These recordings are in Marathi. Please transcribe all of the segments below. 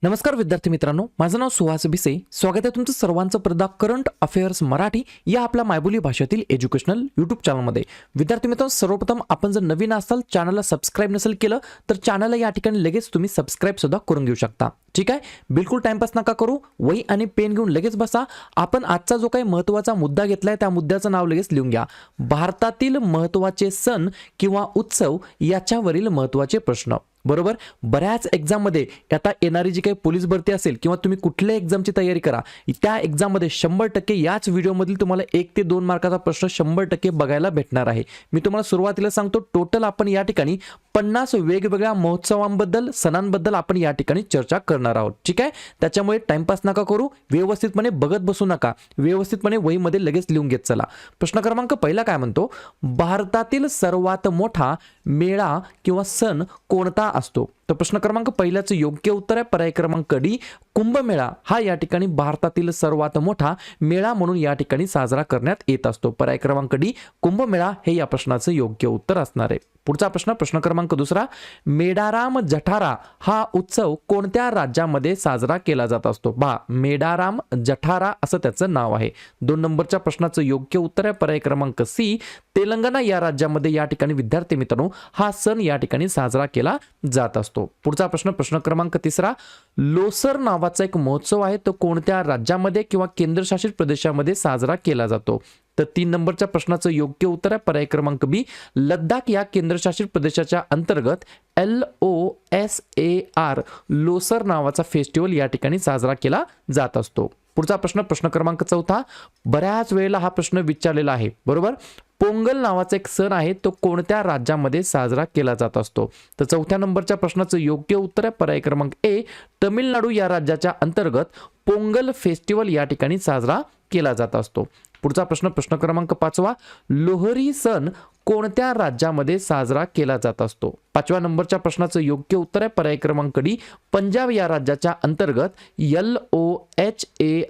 नमस्कार विद्यार्थी मित्रांनो, माझं नाव सुहास भिसे. स्वागत आहे तुमचं सर्वांचं प्रदा करंट अफेअर्स मराठी या आपल्या मायबोली भाषेतील एज्युकेशनल यूट्यूब चॅनलमध्ये. विद्यार्थी मित्रांनो, सर्वप्रथम आपण जर नवीन असाल, चॅनलला सबस्क्राईब नसेल केलं तर चॅनलला या ठिकाणी लगेच तुम्ही सबस्क्राईब सुद्धा करून घेऊ शकता. ठीक आहे, बिलकुल टाइमपास नका करू. वही आणि पेन घेऊन लगेच बसा. आपण आजचा जो काही महत्त्वाचा मुद्दा घेतलाय त्या मुद्द्याचं नाव लगेच लिहून घ्या. भारतातील महत्त्वाचे सण किंवा उत्सव याच्यावरील महत्त्वाचे प्रश्न. बरोबर, बऱ्याच एक्झाममध्ये आता येणारी जी काही पोलीस भरती असेल किंवा तुम्ही कुठल्या एक्झामची तयारी करा, त्या एक्झाममध्ये 100% याच व्हिडिओमधील तुम्हाला 1 ते 2 मार्काचा प्रश्न 100% बघायला भेटणार आहे. मी तुम्हाला सुरुवातीला सांगतो, टोटल आपण या ठिकाणी 50 वेगवेगळ्या महोत्सवांबद्दल, सणांबद्दल आपण या ठिकाणी चर्चा करणार आहोत. ठीक आहे, त्याच्यामुळे टाइमपास नका करू, व्यवस्थितपणे बघत बसू नका, व्यवस्थितपणे वहीमध्ये लगेच लिहून घेत चला. प्रश्न क्रमांक पहिला काय म्हणतो, भारतातील सर्वात मोठा मेळा किंवा सण कोणता असतो? तर प्रश्न क्रमांक पहिल्याचं योग्य उत्तर आहे पर्याय क्रमांक डी, कुंभमेळा. हा या ठिकाणी भारतातील सर्वात मोठा मेळा म्हणून या ठिकाणी साजरा करण्यात येत असतो. पर्याय क्रमांक डी, कुंभमेळा हे या प्रश्नाचं योग्य उत्तर असणार आहे. पुढचा प्रश्न, प्रश्न क्रमांक दुसरा, मेडाराम जठारा हा उत्सव कोणत्या राज्यामध्ये साजरा केला जात असतो? मेडाराम जठारा असं त्याचं नाव आहे. 2 नंबरच्या प्रश्नाचं योग्य उत्तर आहे पर्याय क्रमांक सी, तेलंगणा या राज्यामध्ये या ठिकाणी विद्यार्थी मित्रांनो हा सण या ठिकाणी साजरा केला जात असतो. पुढचा प्रश्न, प्रश्न क्रमांक तिसरा, लोसर नावाचा एक महोत्सव आहे, तो कोणत्या राज्यामध्ये किंवा केंद्रशासित प्रदेशामध्ये साजरा केला जातो? तर 3 नंबरच्या प्रश्नाचं योग्य उत्तर आहे पर्याय क्रमांक बी, लडाख या केंद्रशासित प्रदेशाच्या अंतर्गत LOSAR लोसर नावाचा फेस्टिवल या ठिकाणी साजरा केला जात असतो. पुढचा प्रश्न, प्रश्न क्रमांक चौथा, बऱ्याच वेळेला हा प्रश्न विचारलेला आहे. बरोबर, पोंगल नावाचा एक सण आहे, तो कोणत्या राज्यामध्ये साजरा केला जात असतो? तर 4थ्या नंबरच्या प्रश्नाचं योग्य उत्तर आहे पर्याय क्रमांक ए, तमिळनाडू या राज्याच्या अंतर्गत पोंगल फेस्टिवल या ठिकाणी साजरा केला जात असतो. पुढचा प्रश्न, प्रश्न क्रमांक 5वा, लोहरी सण कोणत्या राज्यामध्ये साजरा केला जात असतो? 5व्या नंबरच्या प्रश्नाचं योग्य उत्तर आहे पर्याय क्रमांक डी, पंजाब या राज्याच्या अंतर्गत LOHARI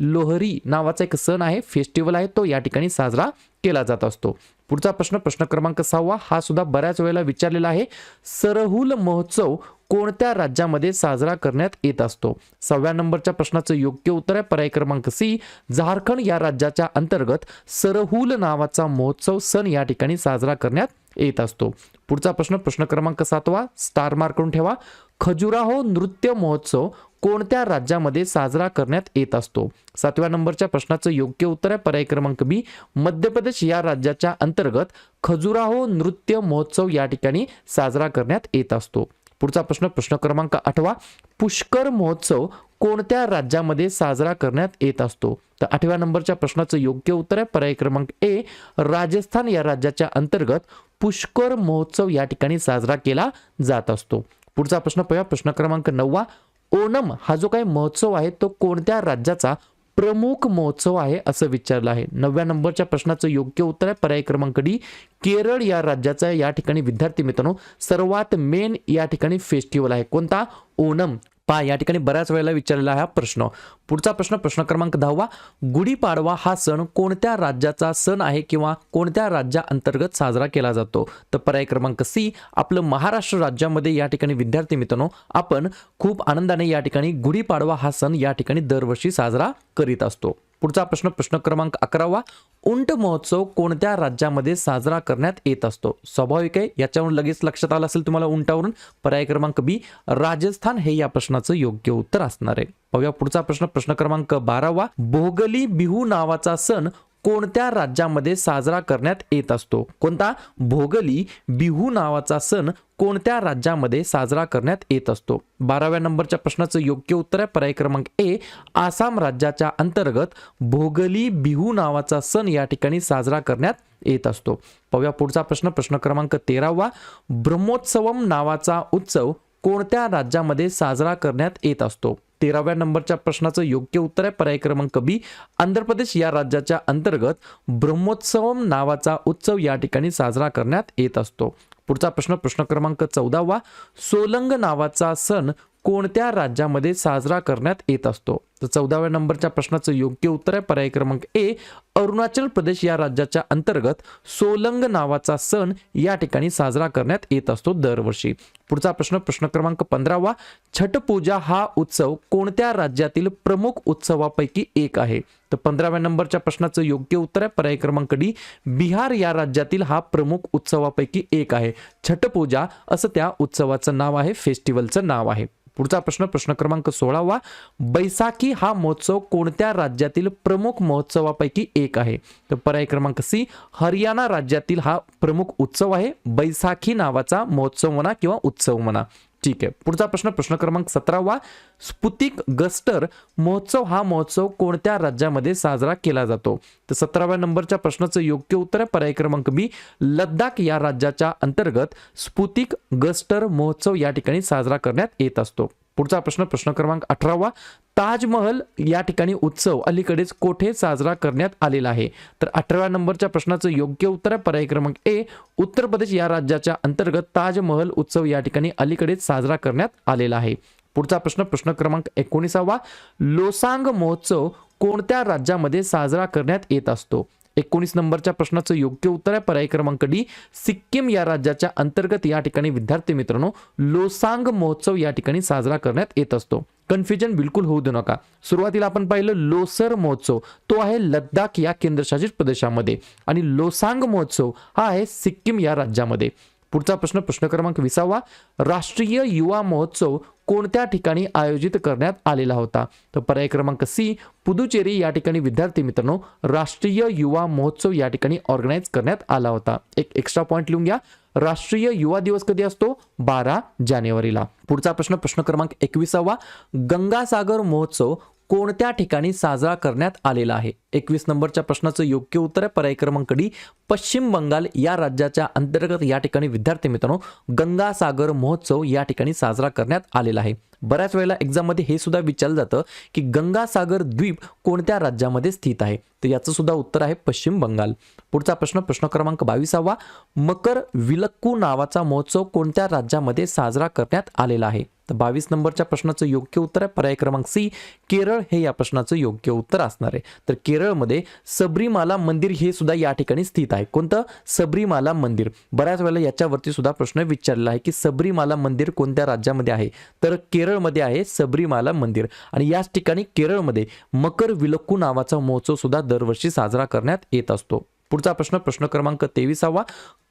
लोहरी नावाचा एक सण आहे, फेस्टिवल आहे, तो या ठिकाणी साजरा केला जात असतो. पुढचा प्रश्न, प्रश्न क्रमांक 6वा, हा सुद्धा बऱ्याच वेळेला विचारलेला आहे, सरहुल महोत्सव कोणत्या राज्यामध्ये साजरा करण्यात येत असतो? 6व्या नंबरच्या प्रश्नाचं योग्य उत्तर आहे पर्याय क्रमांक सी, झारखंड या राज्याच्या अंतर्गत सरहुल नावाचा महोत्सव सण या ठिकाणी साजरा करण्यात येत असतो. पुढचा प्रश्न, प्रश्न क्रमांक 7वा, स्टार मार्क करून ठेवा, खजुराहो नृत्य महोत्सव कोणत्या राज्यामध्ये साजरा करण्यात येत असतो? 7व्या नंबरच्या प्रश्नाचं योग्य उत्तर आहे पर्याय क्रमांक बी, मध्य प्रदेश या राज्याच्या अंतर्गत खजुराहो नृत्य महोत्सव या ठिकाणी साजरा करण्यात येत असतो. पुढचा प्रश्न, प्रश्न क्रमांक 8वा, पुष्कर महोत्सव कोणत्या राज्यामध्ये साजरा करण्यात येत असतो? तर 8व्या नंबरच्या प्रश्नाचं योग्य उत्तर आहे पर्याय क्रमांक ए, राजस्थान या राज्याच्या अंतर्गत पुष्कर महोत्सव या ठिकाणी साजरा केला जात असतो. पुढचा प्रश्न पाहूया, प्रश्न क्रमांक 9वा, ओणम हा जो काही महोत्सव आहे तो कोणत्या राज्याचा प्रमुख महोत्सव आहे असं विचारलं आहे. 9व्या नंबरच्या प्रश्नाचं योग्य उत्तर आहे पर्याय क्रमांक डी, केरळ या राज्याचा या ठिकाणी विद्यार्थी मित्रांनो सर्वात मेन या ठिकाणी फेस्टिवल आहे. कोणता? ओणम. या ठिकाणी बऱ्याच वेळेला विचारलेला हा प्रश्न. पुढचा प्रश्न, प्रश्न क्रमांक 10वा, गुढीपाडवा हा सण कोणत्या राज्याचा सण आहे किंवा कोणत्या राज्याअंतर्गत साजरा केला जातो? तर पर्याय क्रमांक सी, आपलं महाराष्ट्र राज्यामध्ये या ठिकाणी विद्यार्थी मित्रांनो आपण खूप आनंदाने या ठिकाणी गुढीपाडवा हा सण या ठिकाणी दरवर्षी साजरा करीत असतो. पुढचा प्रश्न, प्रश्न क्रमांक 11वा, उंट महोत्सव कोणत्या राज्यामध्ये साजरा करण्यात येत असतो? स्वाभाविक आहे, याच्यावरून लगेच लक्षात आलं असेल तुम्हाला उंटावरून. पर्याय क्रमांक बी, राजस्थान हे या प्रश्नाचं योग्य उत्तर असणार आहे. पाहूया पुढचा प्रश्न, प्रश्न क्रमांक 12वा, भोगली बिहू नावाचा सण कोणत्या राज्यामध्ये साजरा करण्यात येत असतो? कोणता? भोगली बिहू नावाचा सण कोणत्या राज्यामध्ये साजरा करण्यात येत असतो? 12व्या नंबरच्या प्रश्नाचं योग्य उत्तर आहे पर्याय क्रमांक ए, आसाम राज्याच्या अंतर्गत भोगली बिहू नावाचा सण या ठिकाणी साजरा करण्यात येत असतो. पाहूया पुढचा प्रश्न, प्रश्न क्रमांक 13वा, ब्रह्मोत्सवम नावाचा उत्सव कोणत्या राज्यामध्ये साजरा करण्यात येत असतो? 13व्या नंबरच्या प्रश्नाचं योग्य उत्तर आहे पर्याय क्रमांक बी, आंध्र प्रदेश या राज्याच्या अंतर्गत ब्रह्मोत्सवम नावाचा उत्सव या ठिकाणी साजरा करण्यात येत असतो. पुढचा प्रश्न, प्रश्न क्रमांक 14वा, सोलंग नावाचा सण कोणत्या राज्यामध्ये साजरा करण्यात येत असतो? तर 14व्या नंबरच्या प्रश्नाचं योग्य उत्तर आहे पर्याय क्रमांक ए, अरुणाचल प्रदेश या राज्याच्या अंतर्गत सोलंग नावाचा सण या ठिकाणी साजरा करण्यात येत असतो दरवर्षी. पुढचा प्रश्न क्रमांक 15वा, छठ पूजा हा उत्सव कोणत्या राज्यातील प्रमुख उत्सवापैकी एक आहे? तर 15व्या नंबरच्या प्रश्नाचं योग्य उत्तर आहे पर्याय क्रमांक डी, बिहार या राज्यातील हा प्रमुख उत्सवापैकी एक आहे. छठ पूजा असं त्या उत्सवाचं नाव आहे, फेस्टिवलचं नाव आहे. पुढचा प्रश्न क्रमांक 16वा, बैसाखी हा महोत्सव कोणत्या राज्यातील प्रमुख महोत्सवापैकी एक आहे? तर पर्याय क्रमांक सी, हरियाणा राज्यातील हा प्रमुख उत्सव आहे. बैसाखी नावाचा महोत्सव म्हणा किंवा उत्सव म्हणा. ठीक आहे. पुढचा प्रश्न क्रमांक 17वा, स्पुतिक गस्टर महोत्सव हा महोत्सव कोणत्या राज्यामध्ये साजरा केला जातो? तर 17व्या नंबरच्या प्रश्नाचं योग्य उत्तर आहे पर्याय क्रमांक बी, लद्दाख या राज्याच्या अंतर्गत स्पुतिक गस्टर महोत्सव या ठिकाणी साजरा करण्यात येत असतो. पुढचा प्रश्न क्रमांक 18वा, ताजमहल या ठिकाणी उत्सव अलीकडेच कोठे साजरा करण्यात आलेला आहे? तर 18व्या नंबरच्या प्रश्नाचं योग्य उत्तर आहे पर्याय क्रमांक ए, उत्तर प्रदेश या राज्याच्या अंतर्गत ताजमहल उत्सव या ठिकाणी अलीकडेच साजरा करण्यात आलेला आहे. पुढचा प्रश्न क्रमांक 19वा, लोसांग महोत्सव कोणत्या राज्यामध्ये साजरा करण्यात येत असतो? 19 नंबरच्या प्रश्नाचं योग्य उत्तर आहे पर्याय क्रमांक डी, सिक्कीम या राज्याच्या अंतर्गत या ठिकाणी विद्यार्थी मित्रांनो लोसांग महोत्सव या ठिकाणी साजरा करण्यात येत असतो. कन्फ्युजन बिलकुल होऊ देऊ नका. सुरुवातीला आपण पाहिलं लोसर महोत्सव, तो आहे लद्दाख या केंद्रशासित प्रदेशामध्ये, आणि लोसांग महोत्सव हा आहे सिक्कीम या राज्यामध्ये. पुढचा प्रश्न क्रमांक 20वा, राष्ट्रीय युवा महोत्सव कोणत्या ठिकाणी आयोजित करण्यात आलेला होता? तर पर्याय क्रमांक सी, पुदुचेरी या ठिकाणी विद्यार्थी मित्रांनो राष्ट्रीय युवा महोत्सव या ठिकाणी ऑर्गनाइज करण्यात आला होता. एक एक्स्ट्रा पॉइंट लिहून घ्या, राष्ट्रीय युवा दिवस कधी असतो? 12 जानेवारीला. पुढचा प्रश्न क्रमांक 21वा, गंगासागर महोत्सव कोणत्या ठिकाणी साजरा करण्यात आलेला आहे? 21 नंबरच्या प्रश्नाचं योग्य उत्तर आहे पर्याय क्रमांक डी, पश्चिम बंगाल या राज्याच्या अंतर्गत या ठिकाणी विद्यार्थी मित्रांनो गंगासागर महोत्सव या ठिकाणी साजरा करण्यात आलेला आहे. बऱ्याच वेळेला एक्झाम मध्ये हे सुद्धा विचारलं जातं की गंगासागर द्वीप कोणत्या राज्यामध्ये स्थित आहे? तर याचं सुद्धा उत्तर आहे पश्चिम बंगाल. पुढचा प्रश्न क्रमांक 22वा, मकर विलक्कू नावाचा महोत्सव कोणत्या राज्यामध्ये साजरा करण्यात आलेला आहे? तर 22 नंबरच्या प्रश्नाचं योग्य उत्तर आहे पर्याय क्रमांक सी, केरळ हे या प्रश्नाचं योग्य उत्तर असणार आहे. तर केरळमध्ये सबरीमाला मंदिर हे सुद्धा या ठिकाणी स्थित आहे. कोणतं? सबरीमाला मंदिर. बऱ्याच वेळेला याच्यावरती सुद्धा प्रश्न विचारलेला आहे की सबरीमाला मंदिर कोणत्या राज्यामध्ये आहे? तर केरळमध्ये आहे सबरीमाला मंदिर, आणि याच ठिकाणी केरळमध्ये मकर विलक्कू नावाचा महोत्सव सुद्धा दरवर्षी साजरा करण्यात येत असतो. पुढचा प्रश्न क्रमांक 23वा,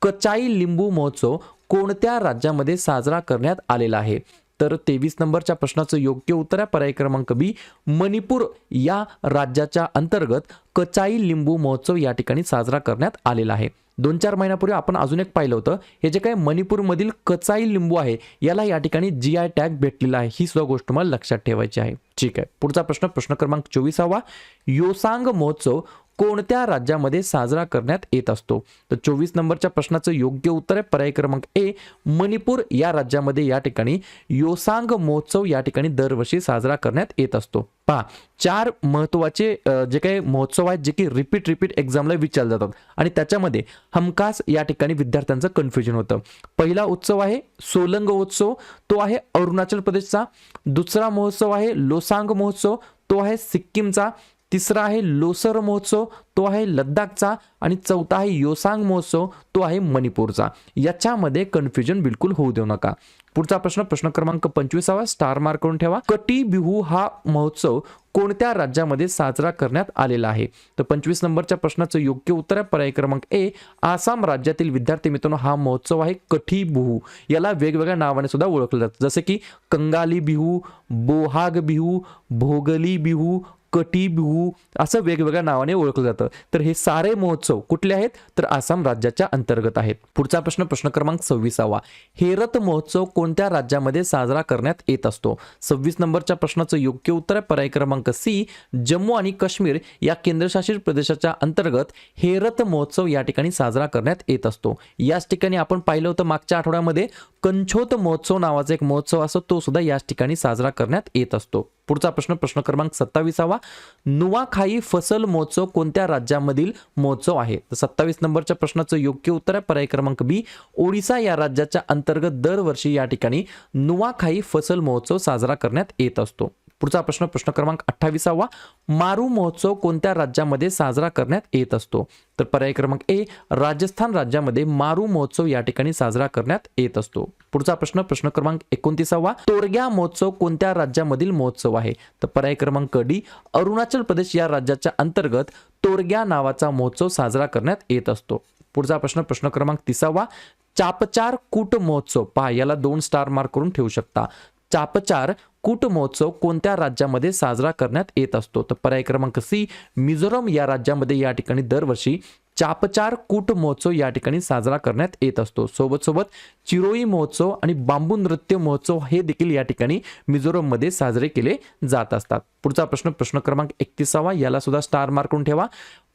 कचाई लिंबू महोत्सव कोणत्या राज्यामध्ये साजरा करण्यात आलेला आहे? तर 23 नंबरच्या प्रश्नाचं योग्य उत्तर आहे पर्याय क्रमांक बी, मणिपूर या राज्याच्या अंतर्गत कचाई लिंबू महोत्सव या ठिकाणी साजरा करण्यात आलेला आहे. 2-4 महिन्यापूर्वी आपण अजून एक पाहिलं होतं, हे जे काही मणिपूरमधील कचाई लिंबू आहे याला या ठिकाणी GI टॅग भेटलेला आहे. ही सुद्धा गोष्ट मला लक्षात ठेवायची आहे. ठीक आहे. पुढचा प्रश्न क्रमांक 24वा, योसांग महोत्सव कोणत्या राज्यामध्ये साजरा करण्यात येत असतो? तर 24 नंबरच्या प्रश्नाचं योग्य उत्तर आहे पर्याय क्रमांक ए, मणिपूर या राज्यामध्ये या ठिकाणी योसांग महोत्सव या ठिकाणी दरवर्षी साजरा करण्यात येत असतो. पहा, 4 महत्त्वाचे जे काही महोत्सव आहेत जे की रिपीट एक्झामला विचारले जातात, आणि त्याच्यामध्ये हमखास या ठिकाणी विद्यार्थ्यांचं कन्फ्युजन होतं. पहिला उत्सव आहे सोलंग उत्सव, तो आहे अरुणाचल प्रदेशचा. दुसरा महोत्सव आहे लोसांग महोत्सव, तो आहे सिक्कीमचा. तिसरा आहे लोसर महोत्सव, तो आहे लद्दाखचा. आणि चौथा आहे योसांग महोत्सव, तो आहे मणिपूरचा. याच्यामध्ये कन्फ्युजन बिलकुल होऊ देऊ नका. पुढचा प्रश्न क्रमांक 25वा, स्टार मार्क करून ठेवा. कटी बिहू हा महोत्सव कोणत्या राज्यामध्ये साजरा करण्यात आलेला आहे? तर 25 नंबरच्या प्रश्नाचं योग्य उत्तर आहे पर्याय क्रमांक ए, आसाम राज्यातील विद्यार्थी मित्रांनो हा महोत्सव आहे कठी बिहू. याला वेगवेगळ्या नावाने सुद्धा ओळखलं जातं, जसे की कंगाली बिहू, बोहाग बिहू, भोगली बिहू, कटी बिहू, असं वेगवेगळ्या नावाने ओळखलं जातं. तर हे सारे महोत्सव कुठले आहेत? तर आसाम राज्याच्या अंतर्गत आहेत. पुढचा प्रश्न क्रमांक 26वा, हेरत महोत्सव कोणत्या राज्यामध्ये साजरा करण्यात येत असतो? 26 नंबरच्या प्रश्नाचं योग्य उत्तर आहे पर्याय क्रमांक सी, जम्मू आणि काश्मीर या केंद्रशासित प्रदेशाच्या अंतर्गत हेरत महोत्सव या ठिकाणी साजरा करण्यात येत असतो. याच ठिकाणी आपण पाहिलं होतं मागच्या आठवड्यामध्ये कंछोत महोत्सव नावाचा एक महोत्सव असतो, तो सुद्धा याच ठिकाणी साजरा करण्यात येत असतो. पुढचा प्रश्न क्रमांक 27वा, नुआखाई फसल महोत्सव कोणत्या राज्यामधील महोत्सव आहे? तर 27 नंबरच्या प्रश्नाचं योग्य उत्तर आहे पर्याय क्रमांक बी, ओडिसा या राज्याच्या अंतर्गत दरवर्षी या ठिकाणी नुआखाई फसल महोत्सव साजरा करण्यात येत असतो. पुढचा प्रश्न प्रश्न क्रमांक 28वा, मारू महोत्सव कोणत्या राज्यामध्ये साजरा करण्यात येत असतो? तर पर्याय क्रमांक ए, राजस्थान राज्यामध्ये मारू महोत्सव या ठिकाणी साजरा करण्यात येत असतो. पुढचा प्रश्न प्रश्न क्रमांक 29वा, तोरग्या महोत्सव कोणत्या राज्यामधील महोत्सव आहे? तर पर्याय क्रमांक डी, अरुणाचल प्रदेश या राज्याच्या अंतर्गत तोरग्या नावाचा महोत्सव साजरा करण्यात येत असतो. पुढचा प्रश्न प्रश्न क्रमांक 30वा, चापचार कूट महोत्सव, पहा याला 2 स्टार मार्क करून ठेवू शकता. चापचार कूट महोत्सव कोणत्या राज्यामध्ये साजरा करण्यात येत असतो? तर पर्याय क्रमांक सी, मिझोरम या राज्यामध्ये या ठिकाणी दरवर्षी चापचार कूट महोत्सव या ठिकाणी साजरा करण्यात येत असतो. सोबत सोबत चिरोई महोत्सव आणि बांबू नृत्य महोत्सव हे देखील या ठिकाणी मिझोरम मध्ये साजरे केले जात असतात. पुढचा प्रश्न प्रश्न क्रमांक 31वा, याला सुद्धा स्टार मार्क करून ठेवा.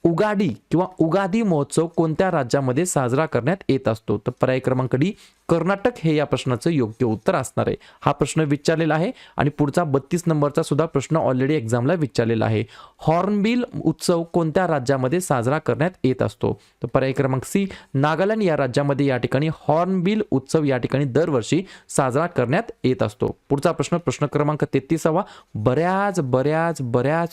उगाडी किंवा उगादी महोत्सव कोणत्या राज्यामध्ये साजरा करण्यात येत असतो? तर पर्याय क्रमांक डी, कर्नाटक हे या प्रश्नाचं योग्य उत्तर असणार आहे. हा प्रश्न विचारलेला आहे आणि पुढचा 32 नंबरचा सुद्धा प्रश्न ऑलरेडी एक्झामला विचारलेला आहे. हॉर्नबिल उत्सव कोणत्या राज्यामध्ये साजरा करण्यात येत असतो? तर पर्याय क्रमांक सी, नागालँड या राज्यामध्ये या ठिकाणी हॉर्नबिल उत्सव या ठिकाणी दरवर्षी साजरा करण्यात येत असतो. पुढचा प्रश्न प्रश्न क्रमांक 33वा, बऱ्याच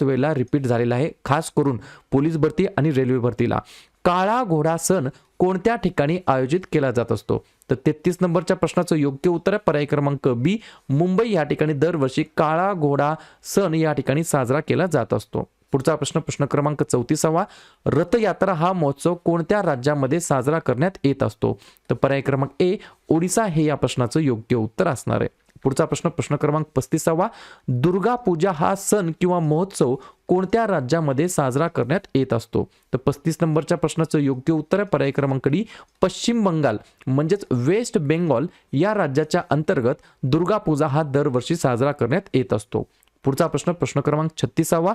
वेळेला रिपीट झालेला आहे, खास करून पोलीस भरती आणि रेल्वे भरतीला. काळा घोडा सण कोणत्या ठिकाणी आयोजित केला जात असतो? तर 33 नंबरच्या प्रश्नाचं योग्य उत्तर आहे पर्याय क्रमांक बी, मुंबई या ठिकाणी दरवर्षी काळा घोडा सण या ठिकाणी साजरा केला जात असतो. पुढचा प्रश्न प्रश्न क्रमांक 34वा, रथयात्रा हा महोत्सव कोणत्या राज्यामध्ये साजरा करण्यात येत असतो? तर पर्याय क्रमांक ए, ओडिसा हे या प्रश्नाचं योग्य उत्तर असणार आहे. पुढचा प्रश्न प्रश्न क्रमांक 35वा, दुर्गा पूजा हा सण किंवा महोत्सव कोणत्या राज्यामध्ये साजरा करण्यात येत असतो? तर 35 नंबरच्या प्रश्नाचं योग्य उत्तर आहे पर्याय क्रमांक डी, पश्चिम बंगाल म्हणजेच वेस्ट बेंगॉल या राज्याच्या अंतर्गत दुर्गा पूजा हा दरवर्षी साजरा करण्यात येत असतो. पुढचा प्रश्न प्रश्न क्रमांक 36वा,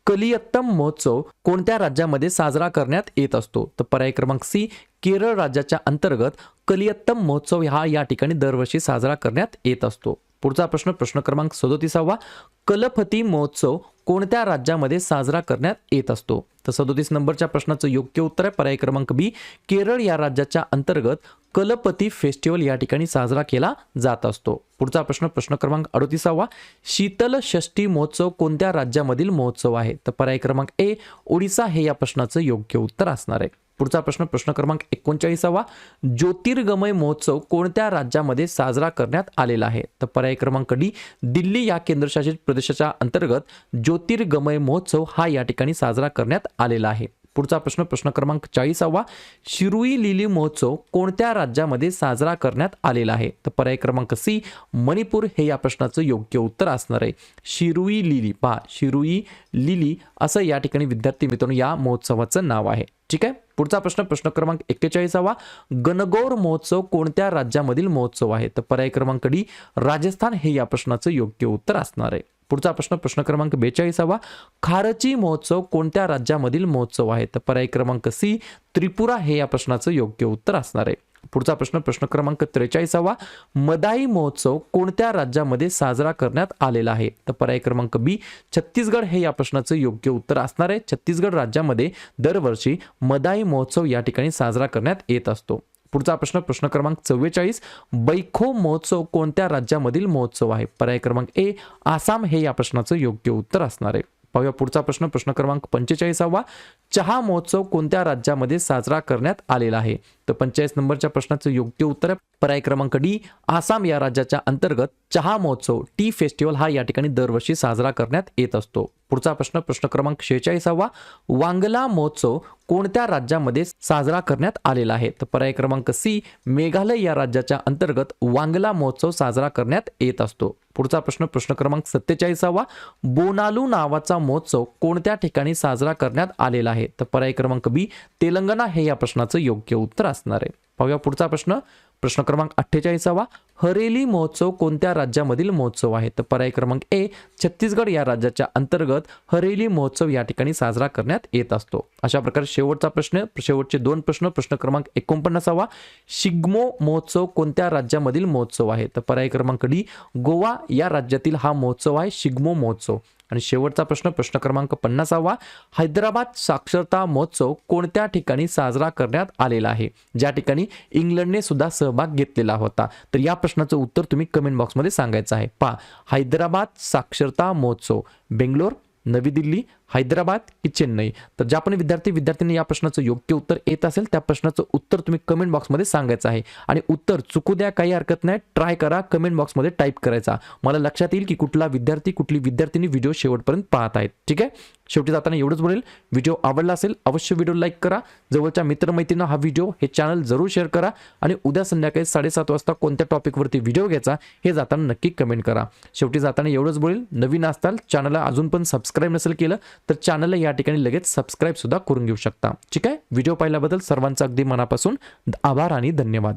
कलियत्तम महोत्सव कोणत्या राज्यामध्ये साजरा करण्यात येत असतो? तर पर्याय क्रमांक सी, केरळ राज्याच्या अंतर्गत कलियत्तम महोत्सव हा या ठिकाणी दरवर्षी साजरा करण्यात येत असतो. पुढचा प्रश्न प्रश्न क्रमांक 37वा, कलफती महोत्सव कोणत्या राज्यामध्ये साजरा करण्यात येत असतो? तर 37 नंबरच्या प्रश्नाचं योग्य उत्तर आहे पर्याय क्रमांक बी, केरळ या राज्याच्या अंतर्गत कलपती फेस्टिवल या ठिकाणी साजरा केला जात असतो. पुढचा प्रश्न प्रश्न क्रमांक 38वा, शीतल षष्ठी महोत्सव कोणत्या राज्यामधील महोत्सव आहे? तर पर्याय क्रमांक ए, ओडिसा हे या प्रश्नाचं योग्य उत्तर असणार आहे. पुढचा प्रश्न प्रश्न क्रमांक 39वा, ज्योतिर्गमय महोत्सव कोणत्या राज्यामध्ये साजरा करण्यात आलेला आहे? तर पर्याय क्रमांक डी, दिल्ली या केंद्रशासित प्रदेशाच्या अंतर्गत ज्योतिर्गमय महोत्सव हा या ठिकाणी साजरा करण्यात आलेला आहे. पुढचा प्रश्न प्रश्न क्रमांक 40वा, शिरुई लिली महोत्सव कोणत्या राज्यामध्ये साजरा करण्यात आलेला आहे? तर पर्याय क्रमांक सी, मणिपूर हे या प्रश्नाचं योग्य उत्तर असणार आहे. शिरुई लिली, पहा शिरुई लिली असं या ठिकाणी विद्यार्थी मित्रांनो या महोत्सवाचं नाव आहे. ठीक आहे. पुढचा प्रश्न प्रश्न क्रमांक 41वा, गणगौर महोत्सव कोणत्या राज्यामधील महोत्सव आहे? तर पर्याय क्रमांक डी, राजस्थान हे या प्रश्नाचं योग्य उत्तर असणार आहे. पुढचा प्रश्न प्रश्न क्रमांक 42वा, खारची महोत्सव कोणत्या राज्यामधील महोत्सव आहे? तर पर्याय क्रमांक सी, त्रिपुरा हे या प्रश्नाचं योग्य उत्तर असणार आहे. पुढचा प्रश्न प्रश्न क्रमांक 43वा, मदाई महोत्सव कोणत्या राज्यामध्ये साजरा करण्यात आलेला आहे? तर पर्याय क्रमांक बी, छत्तीसगड हे या प्रश्नाचं योग्य उत्तर असणार आहे. छत्तीसगड राज्यामध्ये दरवर्षी मदाई महोत्सव या ठिकाणी साजरा करण्यात येत असतो. पुढचा प्रश्न प्रश्न क्रमांक 44, बैखो महोत्सव कोणत्या राज्यामधील महोत्सव आहे? पर्याय क्रमांक ए, आसाम हे या प्रश्नाचं योग्य उत्तर असणार आहे. पाहूया पुढचा प्रश्न प्रश्न क्रमांक 45वा, चहा महोत्सव कोणत्या राज्यामध्ये साजरा करण्यात आलेला आहे? तर 45 नंबरच्या प्रश्नाचं योग्य उत्तर पर्याय क्रमांक डी, आसाम या राज्याच्या अंतर्गत चहा महोत्सव टी फेस्टिवल हा या ठिकाणी दरवर्षी साजरा करण्यात येत असतो. पुढचा प्रश्न प्रश्न क्रमांक 46वा, वांगला महोत्सव कोणत्या राज्यामध्ये साजरा करण्यात आलेला आहे? तर पर्याय क्रमांक सी, मेघालय या राज्याच्या अंतर्गत वांगला महोत्सव साजरा करण्यात येत असतो. पुढचा प्रश्न प्रश्न क्रमांक 47वा, बोनालू नावाचा महोत्सव कोणत्या ठिकाणी साजरा करण्यात आलेला आहे? तर पर्याय क्रमांक बी, तेलंगणा हे या प्रश्नाचं योग्य उत्तर असणार आहे. पाहूया पुढचा प्रश्न प्रश्न क्रमांक 48वा, हरेली महोत्सव कोणत्या राज्यामधील महोत्सव आहे? तर पर्याय क्रमांक ए, छत्तीसगड या राज्याच्या अंतर्गत हरेली महोत्सव या ठिकाणी साजरा करण्यात येत असतो. अशा प्रकारे शेवटचा प्रश्न, शेवटचे 2 प्रश्न. प्रश्न क्रमांक 49वा, शिग्मो महोत्सव कोणत्या राज्यामधील महोत्सव आहे? तर पर्याय क्रमांक डी, गोवा या राज्यातील हा महोत्सव आहे शिग्मो महोत्सव. आणि शेवटचा प्रश्न प्रश्न क्रमांक 50वा, हैदराबाद साक्षरता महोत्सव कोणत्या ठिकाणी साजरा करण्यात आलेला आहे, ज्या ठिकाणी इंग्लंडने सुद्धा सहभाग घेतलेला होता. तर या प्रश्नाचं उत्तर तुम्ही कमेंट बॉक्समध्ये सांगायचं आहे. पहा, हैदराबाद साक्षरता महोत्सव बेंगलोर, नवी दिल्ली, हैदराबाद की चेन्नई. तर ज्या पण विद्यार्थ्यांनी या प्रश्नाचं योग्य उत्तर येत असेल त्या प्रश्नाचं उत्तर तुम्ही कमेंट बॉक्समध्ये सांगायचं आहे. आणि उत्तर चुकू द्या, काही हरकत नाही, ट्राय करा, कमेंट बॉक्समध्ये टाईप करायचा. मला लक्षात येईल की कुठला विद्यार्थी कुठली विद्यार्थिनी व्हिडिओ शेवटपर्यंत पाहत आहेत. ठीक आहे. शेवटी जाताना एवढंच बोलेल, व्हिडिओ आवडला असेल अवश्य व्हिडिओ लाईक करा, जवळच्या मित्रमैत्रिणींना हा व्हिडिओ हे चॅनल जरूर शेअर करा आणि उद्या संध्याकाळी 7:30 वाजता कोणत्या टॉपिकवरती व्हिडिओ घ्यायचा हे जाताना नक्की कमेंट करा. शेवटी जाताना एवढंच बोलेल, नवीन असताल चॅनलला अजून पण सबस्क्राईब नसेल केलं तर चॅनलला या ठिकाणी लगेच सबस्क्राईब सुद्धा करून घेऊ शकता. ठीक आहे. व्हिडिओ पाहिल्याबद्दल सर्वांचा अगदी मनापासून आभार आणि धन्यवाद.